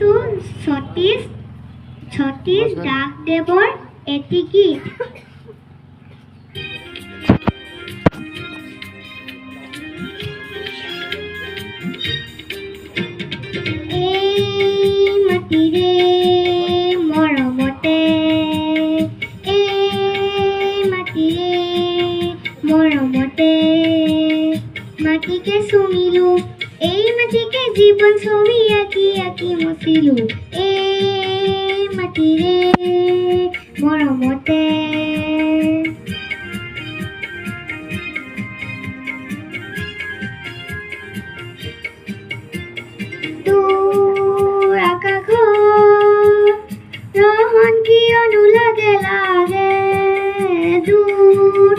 গাইছো সতীশ দাসদেৱৰ এটি গীত। এই মাটিৰে মৰমতে, এই মাটিৰে মৰমতে মাটিকে চুমিলো, এই মাটিকে জীৱন ছবি আঁকি আঁকি মুচিলো। এই মাটিৰে মৰমতে দূৰ আকাশত ৰহণ কিয়নো লাগে লাগে, দূৰ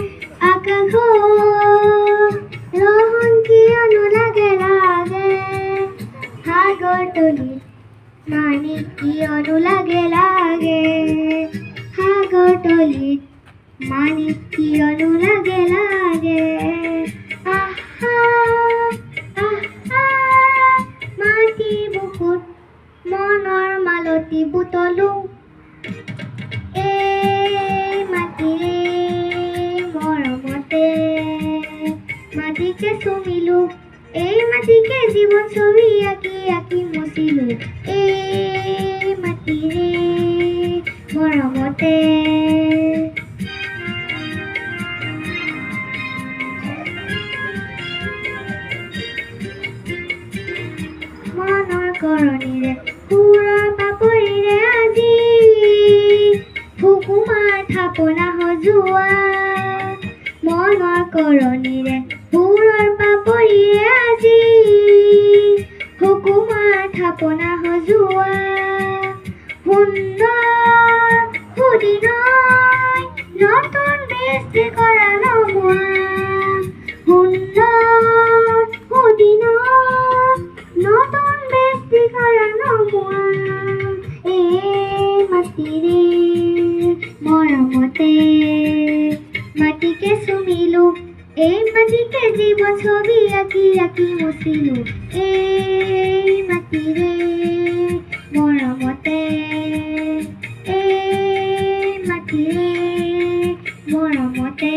আকাশত ৰহণ কিয়নো লাগে লাগে, সাগৰ তলিত মাণিক কিয়নো লাগে লাগে, সাগৰ তলিত মাণিক কিয়নো লাগে লাগে। আহা আহা মাটি বুকুত মনৰ মালতী বুটলো, এই মাটিৰে মৰমতে মাটিকে চুমিলো, এই মাটিকে জীৱন ছবি আঁকি আঁকি মুচিলো। এই মাটিৰে মৰমতে মনৰ কৰণীৰে সুৰৰ পাপৰিৰে আজি সুকুমাৰ থাপনা সজোৱা, মনৰ কৰণীৰে সুৰৰ পাপৰিৰে আজি সুকুমাৰ থাপনা সজোৱা। সুন্দৰ সুদিনই নতুন সৃষ্টি কৰা নমোৱা, সুন্দৰ সুদিনই নতুন সৃষ্টি কৰা নমোৱা। এই মাটিৰে মৰমতে মাটিকে চুমিলো, এই মাটিকে জীৱন ছবি আঁকি আঁকি মুচিলো। এই মাটিৰে মৰমতে, এই মাটিৰে মৰমতে।